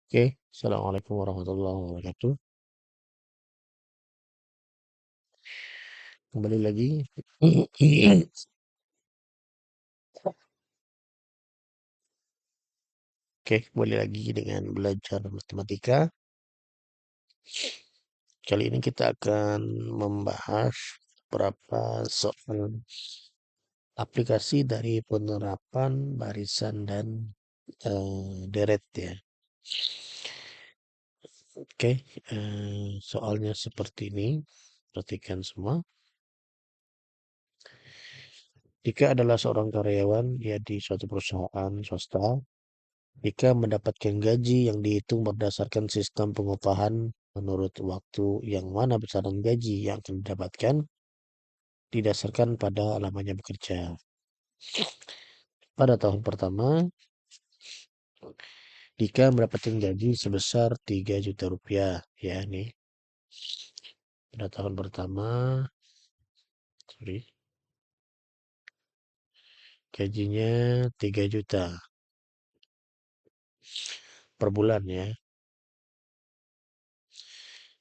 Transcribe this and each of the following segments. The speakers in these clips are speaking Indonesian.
Oke, assalamualaikum warahmatullahi wabarakatuh. Kembali lagi. Oke, kembali lagi dengan belajar matematika. Kali ini kita akan membahas beberapa soal aplikasi dari penerapan barisan dan deret ya. Oke, soalnya seperti ini. Perhatikan semua. Jika adalah seorang karyawan ya di suatu perusahaan swasta, jika mendapatkan gaji yang dihitung berdasarkan sistem pengupahan menurut waktu, yang mana besaran gaji yang akan didapatkan didasarkan pada lamanya bekerja. Pada tahun pertama, Dika mendapatkan gaji sebesar 3 juta rupiah. Ya, nih. Pada tahun pertama, gajinya 3 juta per bulan ya.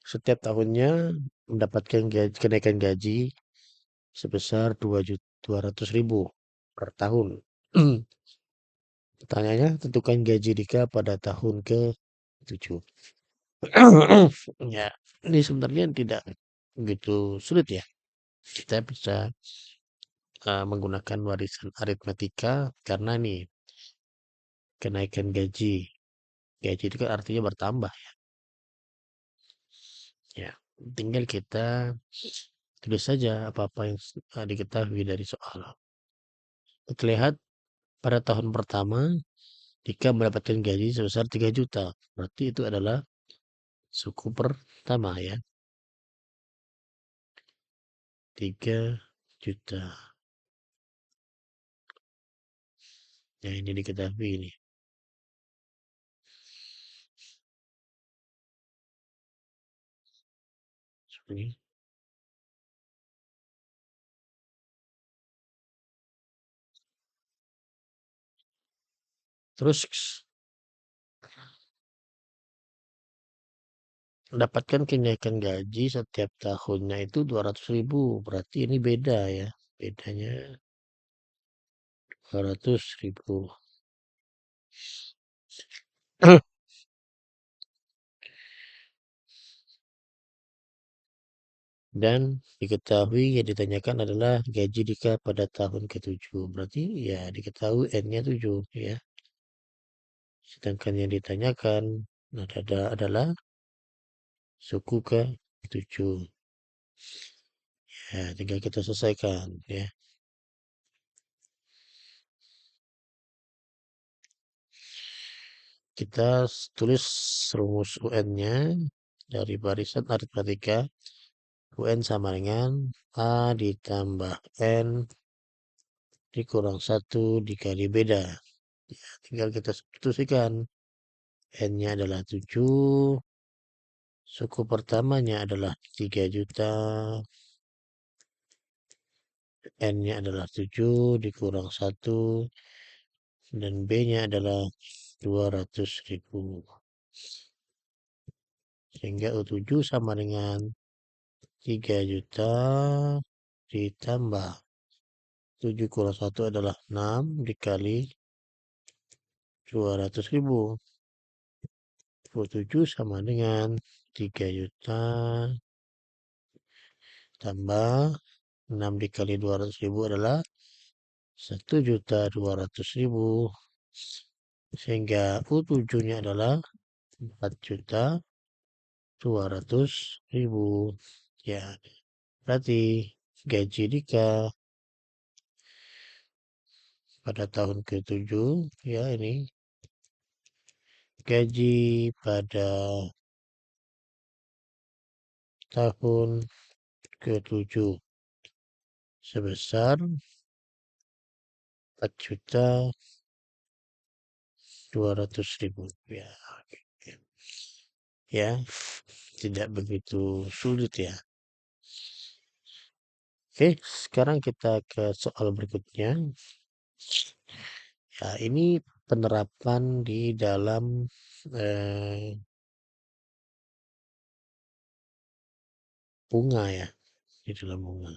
Setiap tahunnya mendapatkan kenaikan gaji sebesar 200.000 per tahun. Pertanyaannya, tentukan gaji Dika pada tahun ke-7. Ya, ini sebenarnya tidak begitu sulit ya. Kita bisa menggunakan warisan aritmetika karena nih kenaikan gaji. Gaji itu kan artinya bertambah ya. Ya, tinggal kita tulis saja apa-apa yang diketahui dari soal. Kita lihat pada tahun pertama Dika mendapatkan gaji sebesar 3 juta. Berarti itu adalah suku pertama ya. 3 juta. Ya, ini diketahui nih. Seperti terus mendapatkan kenaikan gaji setiap tahunnya itu 200.000. Berarti ini beda ya. Bedanya 200.000. Dan diketahui yang ditanyakan adalah gaji Dika pada tahun ke-7. Berarti ya diketahui N-nya 7 ya. Sedangkan yang ditanyakan adalah suku ke-7. Ya, tinggal kita selesaikan ya. Kita tulis rumus UN-nya dari barisan aritmetika. UN sama dengan A ditambah N dikurang 1 dikali beda. Ya, tinggal kita substitusikan. N-nya adalah 7. Suku pertamanya adalah 3 juta. N-nya adalah 7 dikurang 1. Dan B-nya adalah 200.000. Sehingga U7 sama dengan 3 juta ditambah 7 kurang 1 adalah 6 dikali 200.000. 27 sama dengan 3 juta tambah 6 dikali 200.000 adalah 1.200.000. Sehingga U7-nya adalah 4.200.000. Ya, berarti gaji Dika pada tahun ke-7 ya, ini gaji pada tahun ke-7 sebesar 4.200.000 ya. Ya, tidak begitu sulit ya. Oke, sekarang kita ke soal berikutnya. Ya, ini penerapan di dalam eee, bunga ya, di dalam bunga.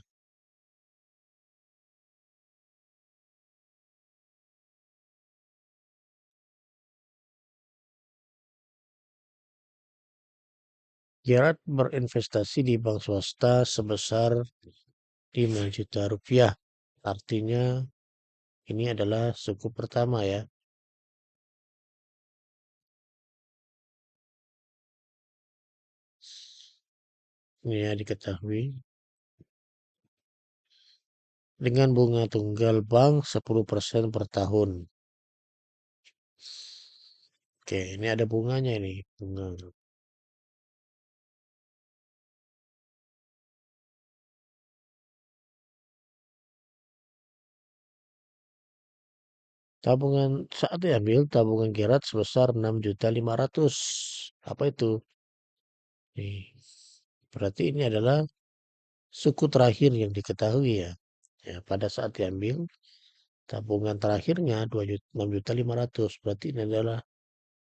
Gerard berinvestasi di bank swasta sebesar Rp5.000.000. Artinya ini adalah suku pertama ya. Ini ya diketahui. Dengan bunga tunggal bank 10% per tahun. Oke, ini ada bunganya ini, bunga. Tabungan saat diambil, tabungan Gerard sebesar 6.500.000. Apa itu? Nih, berarti ini adalah suku terakhir yang diketahui ya. Ya, pada saat diambil, tabungan terakhirnya 6.500.000. Berarti ini adalah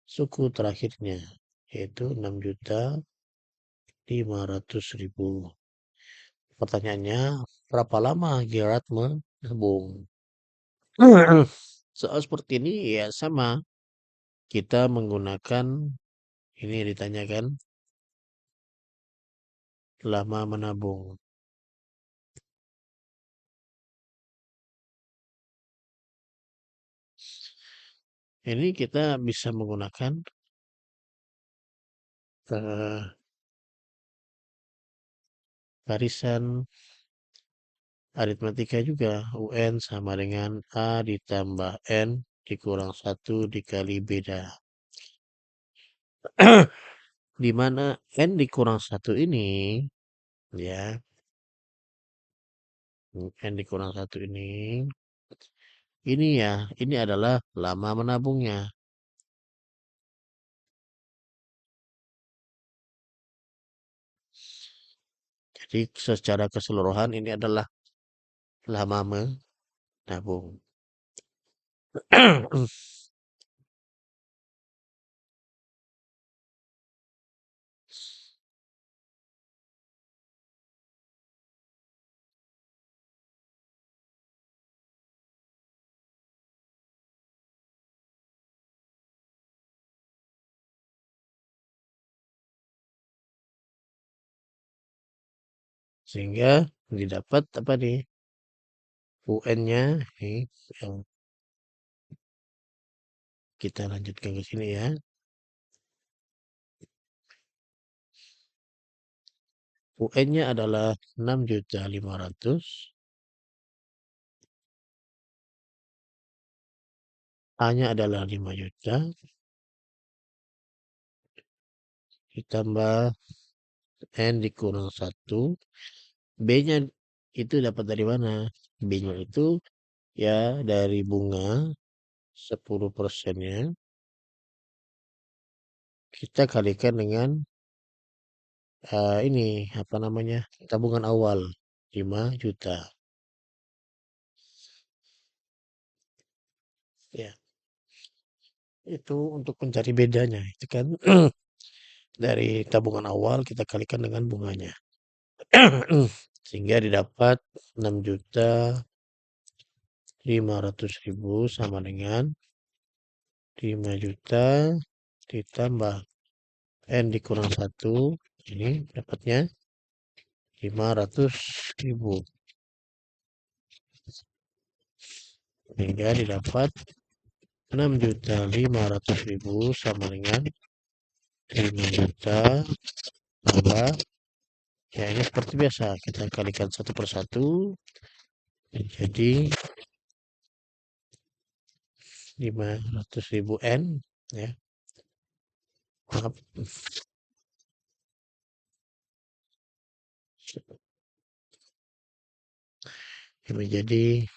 suku terakhirnya, yaitu 6.500.000. Pertanyaannya, berapa lama Gerard menabung? Soal seperti ini ya sama. Kita menggunakan ini ditanyakan lama menabung. Ini kita bisa menggunakan eh, barisan aritmatika juga. UN sama dengan A ditambah N dikurang 1 dikali beda. Di mana N dikurang 1 ini, ya, N dikurang 1 ini ya, ini adalah lama menabungnya. Jadi secara keseluruhan ini adalah lama menabung. Sehingga didapat apa nih? UN-nya nih yang kita lanjutkan ke sini ya. UN-nya adalah 6.500.000, A-nya adalah 5 juta, ditambah N dikurang 1. B-nya itu dapat dari mana? B-nya itu ya dari bunga 10%-nya kita kalikan dengan ini apa namanya? Tabungan awal 5 juta. Ya, itu untuk mencari bedanya. Itu kan dari tabungan awal kita kalikan dengan bunganya. Sehingga didapat 6.500.000 sama dengan 5 juta ditambah N dikurang 1. Ini dapatnya 500.000. Sehingga didapat 6.500.000 sama dengan 5 juta tambah, ya ini seperti biasa kita kalikan satu persatu jadi 500.000 N ya, maaf, ini menjadi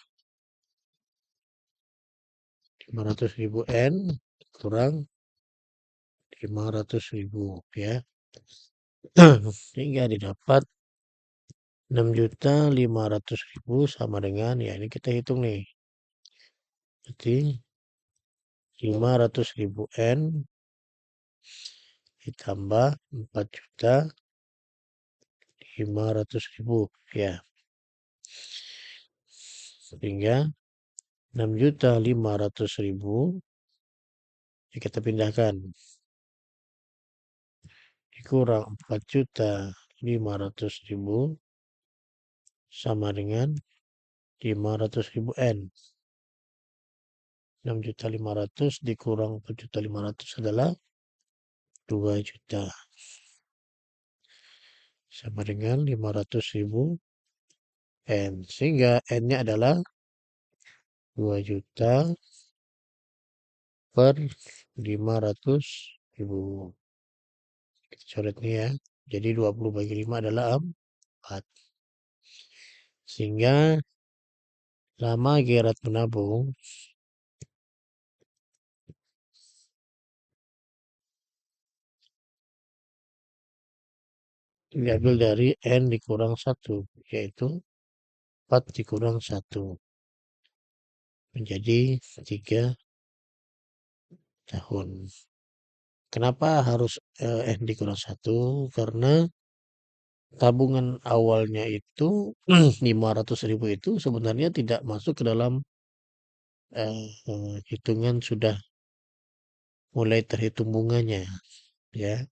500.000 N kurang 500.000 ya. Sehingga didapat 6.500.000 sama dengan, ya ini kita hitung nih. Jadi 500.000 N ditambah 4.500.000 ya. Sehingga 6.500.000 ya kita pindahkan dikurang 4.500.000 sama dengan 500.000 N. 6.500.000 dikurang 4.500.000 adalah 2 juta. Sama dengan 500.000 N. Sehingga N-nya adalah 2 juta per 500.000. Kita coret nih ya. Jadi 20 bagi 5 adalah 4. Sehingga lama Gerard menabung diambil dari N dikurang 1, yaitu 4 dikurang 1. Menjadi 3 tahun. Kenapa harus N dikurang 1? Karena tabungan awalnya itu 500.000 itu sebenarnya tidak masuk ke dalam hitungan sudah mulai terhitung bunganya ya.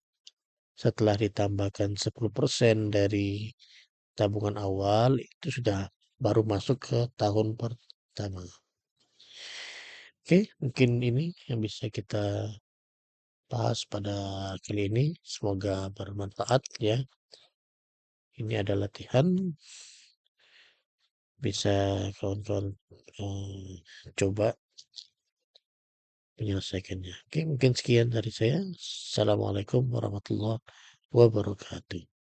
Setelah ditambahkan 10% dari tabungan awal itu sudah baru masuk ke tahun pertama. Oke, mungkin ini yang bisa kita bahas pada kali ini. Semoga bermanfaat ya. Ini adalah latihan, bisa kawan-kawan coba menyelesaikannya. Oke, mungkin sekian dari saya. Assalamualaikum warahmatullahi wabarakatuh.